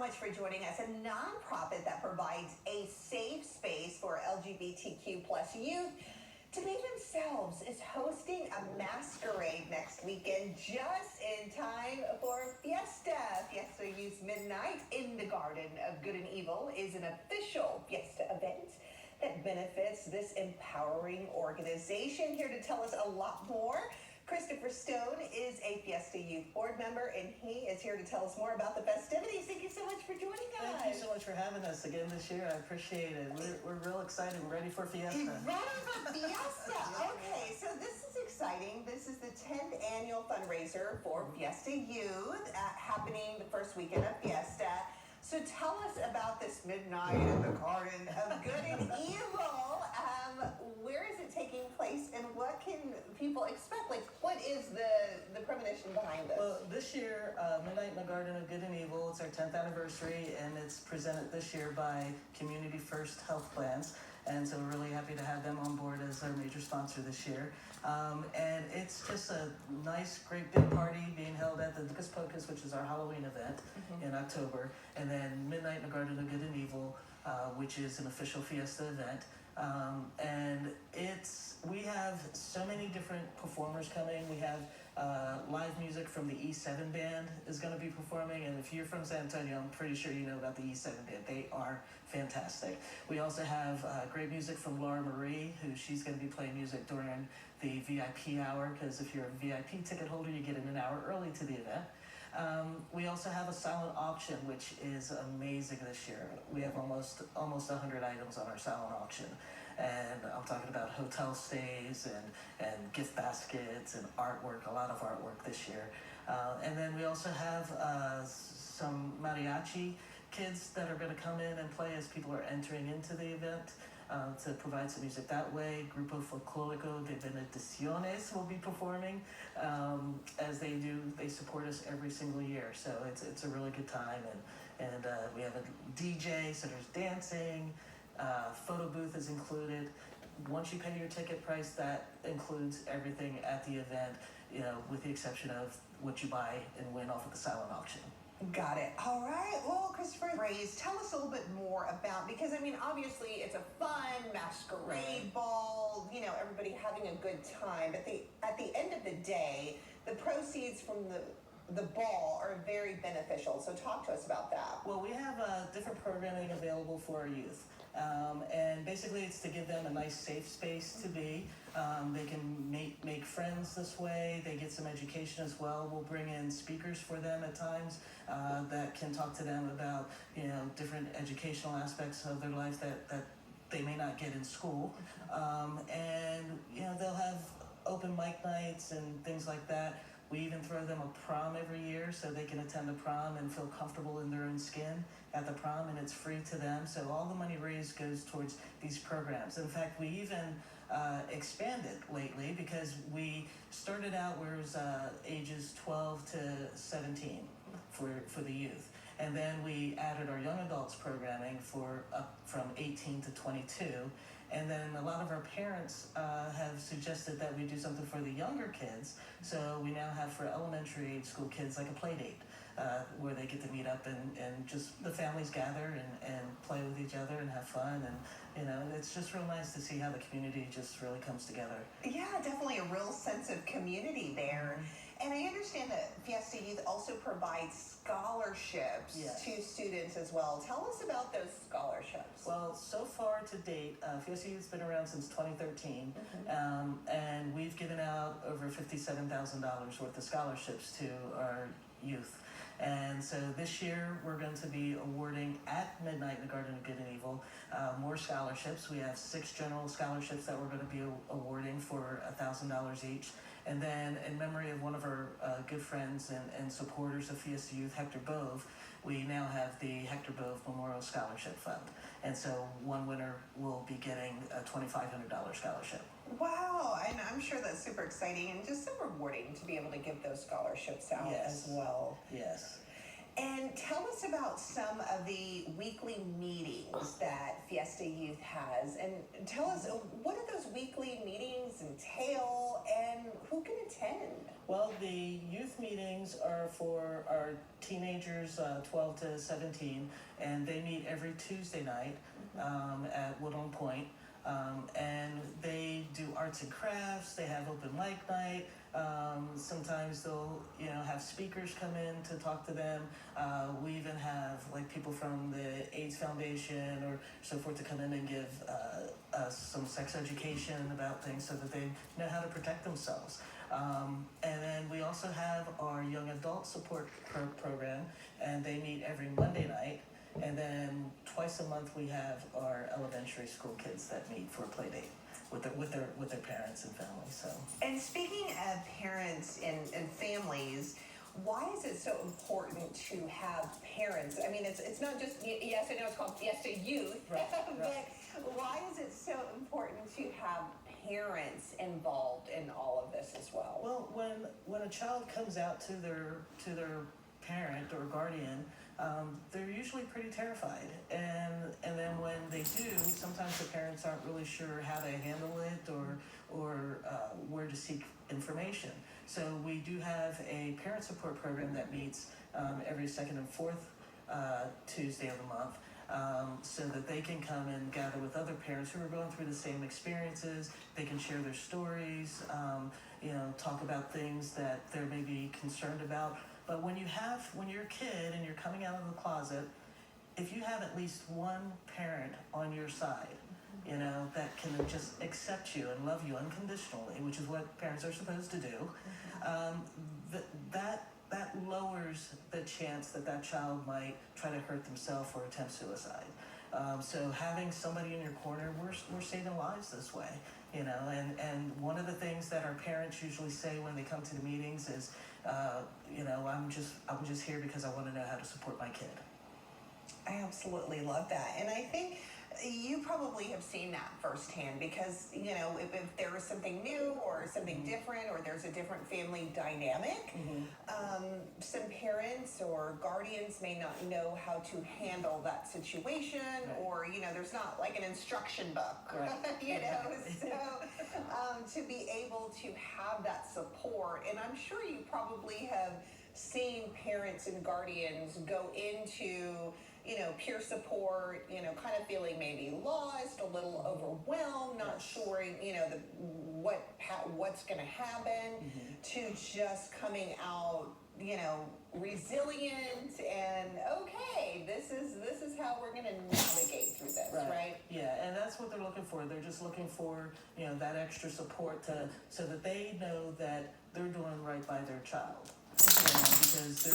much for joining us. A nonprofit that provides a safe space for LGBTQ plus youth to be themselves is hosting a masquerade next weekend just in time for Fiesta. Fiesta Youth Midnight in the Garden of Good and Evil is an official Fiesta event that benefits this empowering organization. Here to tell us a lot more, Christopher Stone is a Fiesta Youth board member, and he is here to tell us more about the festivities. Thank you so much for joining us. Thank you so much for having us again this year. I appreciate it. We're real excited. We're ready for Fiesta. Ready for Fiesta. Okay, so this is exciting. This is the 10th annual fundraiser for Fiesta Youth happening the first weekend of Fiesta. So tell us about this midnight in the Garden of Good and Evil. Where is it taking place, and what can people expect? Like, what is the premonition behind this? Well, this year, Midnight in the Garden of Good and Evil, it's our 10th anniversary, and it's presented this year by Community First Health Plans. And so we're really happy to have them on board as our major sponsor this year. And it's just a nice, great big party being held at the Hocus Pocus, which is our Halloween event in October. And then Midnight in the Garden of Good and Evil, which is an official Fiesta event. And we have so many different performers coming. We have live music from the E7 band is going to be performing, and if you're from San Antonio, I'm pretty sure you know about the E7 band. They are fantastic. We also have great music from Laura Marie, who she's going to be playing music during the VIP hour, because if you're a VIP ticket holder, you get in an hour early to the event. We also have a silent auction, which is amazing this year. We have almost 100 items on our silent auction. And I'm talking about hotel stays and gift baskets and artwork, a lot of artwork this year. And then we also have some mariachi kids that are going to come in and play as people are entering into the event. To provide some music that way. Grupo Folclórico de Benedicciones will be performing as they support us every single year. So it's a really good time, and we have a DJ, so there's dancing, photo booth is included. Once you pay your ticket price, that includes everything at the event, with the exception of what you buy and win off of the silent auction. Got it. All right. Well, Christopher Reyes, tell us a little bit more about, because obviously it's a fun masquerade ball, everybody having a good time. But at the end of the day, the proceeds from the ball are very beneficial. So talk to us about that. Well, we have different programming available for our youth. And basically it's to give them a nice safe space to be. They can make friends this way. They get some education as well. We'll bring in speakers for them at times that can talk to them about different educational aspects of their life that they may not get in school. And they'll have open mic nights and things like that. We even throw them a prom every year so they can attend a prom and feel comfortable in their own skin at the prom, and it's free to them. So all the money raised goes towards these programs. In fact, we even expanded lately, because we started out where it was ages 12 to 17 for the youth. And then we added our young adults programming from 18 to 22. And then a lot of our parents have suggested that we do something for the younger kids. So we now have for elementary age school kids like a play date where they get to meet up and just the families gather and play with each other and have fun. And it's just real nice to see how the community just really comes together. Yeah, definitely a real sense of community there. And I understand that Fiesta Youth also provides scholarships to students as well. Tell us about those scholarships. Well, so far to date, Fiesta Youth's been around since 2013, and we've given out over $57,000 worth of scholarships to our youth. And so this year we're going to be awarding at Midnight in the Garden of Good and Evil more scholarships. We have 6 general scholarships that we're going to be awarding for $1,000 each. And then in memory of one of our good friends and supporters of Fiesta Youth, Hector Bove, we now have the Hector Bove Memorial Scholarship Fund. And so one winner will be getting a $2,500 scholarship. Wow, and I'm sure that's super exciting and just so rewarding to be able to give those scholarships out as well. Yes. And tell us about some of the weekly meetings that Fiesta Youth has. And tell us, what do those weekly meetings entail and who can attend? Well, the youth meetings are for our teenagers, 12 to 17, and they meet every Tuesday night at Woodland Point. And they do arts and crafts. They have open mic night. Sometimes they'll, have speakers come in to talk to them. We even have like people from the AIDS Foundation or so forth to come in and give us some sex education about things so that they know how to protect themselves. And then we also have our young adult support program, and they meet every Monday night. And then twice a month we have our elementary school kids that meet for a play date with their parents and families. So. And speaking of parents and families, why is it so important to have parents? I mean, it's not just, yes, I know it's called Fiesta Youth, right. But why is it so important to have parents involved in all of this as well? Well, when a child comes out to their parent or guardian, they're usually pretty terrified, and then when they do, sometimes the parents aren't really sure how to handle it or where to seek information. So we do have a parent support program that meets every second and fourth Tuesday of the month, so that they can come and gather with other parents who are going through the same experiences. They can share their stories, talk about things that they're maybe concerned about. But when you're a kid and you're coming out of the closet, if you have at least one parent on your side, that can just accept you and love you unconditionally, which is what parents are supposed to do, that lowers the chance that child might try to hurt themselves or attempt suicide. So having somebody in your corner, we're saving lives this way, and one of the things that our parents usually say when they come to the meetings is, I'm just here because I want to know how to support my kid. I absolutely love that. And I think you probably have seen that firsthand because, if there is something new or something different or there's a different family dynamic, some parents or guardians may not know how to handle that situation, or, there's not like an instruction book, so to be able to have that support. And I'm sure you probably have seen parents and guardians go into peer support, kind of feeling maybe lost, a little overwhelmed, not sure, what's going to happen, to just coming out, resilient and okay, this is how we're going to navigate through this, right? Yeah, and that's what they're looking for. They're just looking for, that extra support so that they know that they're doing right by their child, because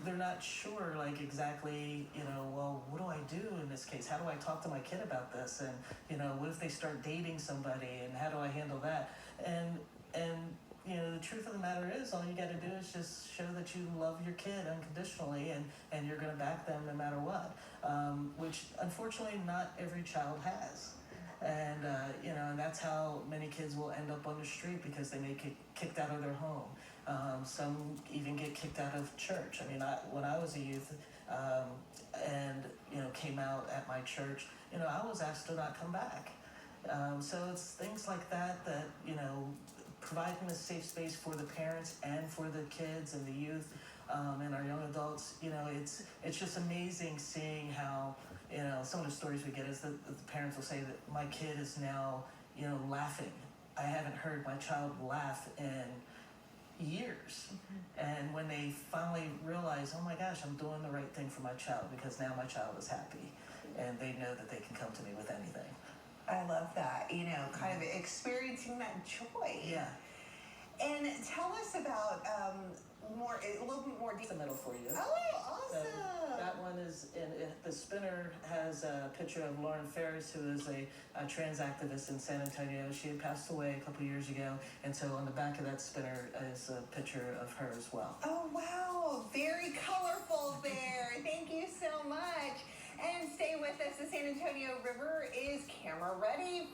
they're not sure, like, exactly, well, what do I do in this case? How do I talk to my kid about this? And, what if they start dating somebody, and how do I handle that? And the truth of the matter is, all you got to do is just show that you love your kid unconditionally, and you're going to back them no matter what, which, unfortunately, not every child has. And, and that's how many kids will end up on the street because they may get kicked out of their home. Some even get kicked out of church. I mean, when I was a youth and, came out at my church, I was asked to not come back. So it's things like that, providing a safe space for the parents and for the kids and the youth and our young adults. It's just amazing seeing how, some of the stories we get is that the parents will say that my kid is now, laughing. I haven't heard my child laugh in years. And when they finally realize, oh my gosh, I'm doing the right thing for my child because now my child is happy and they know that they can come to me with anything. I love that, kind of experiencing that joy. Yeah. And tell us about a little bit more The middle for you. Oh, awesome. So that one is the spinner has a picture of Lauren Ferris, who is a trans activist in San Antonio. She had passed away a couple years ago, and so on the back of that spinner is a picture of her as well. Oh, wow. Very colorful there. Thank you so much. And stay with us. The San Antonio River is camera ready.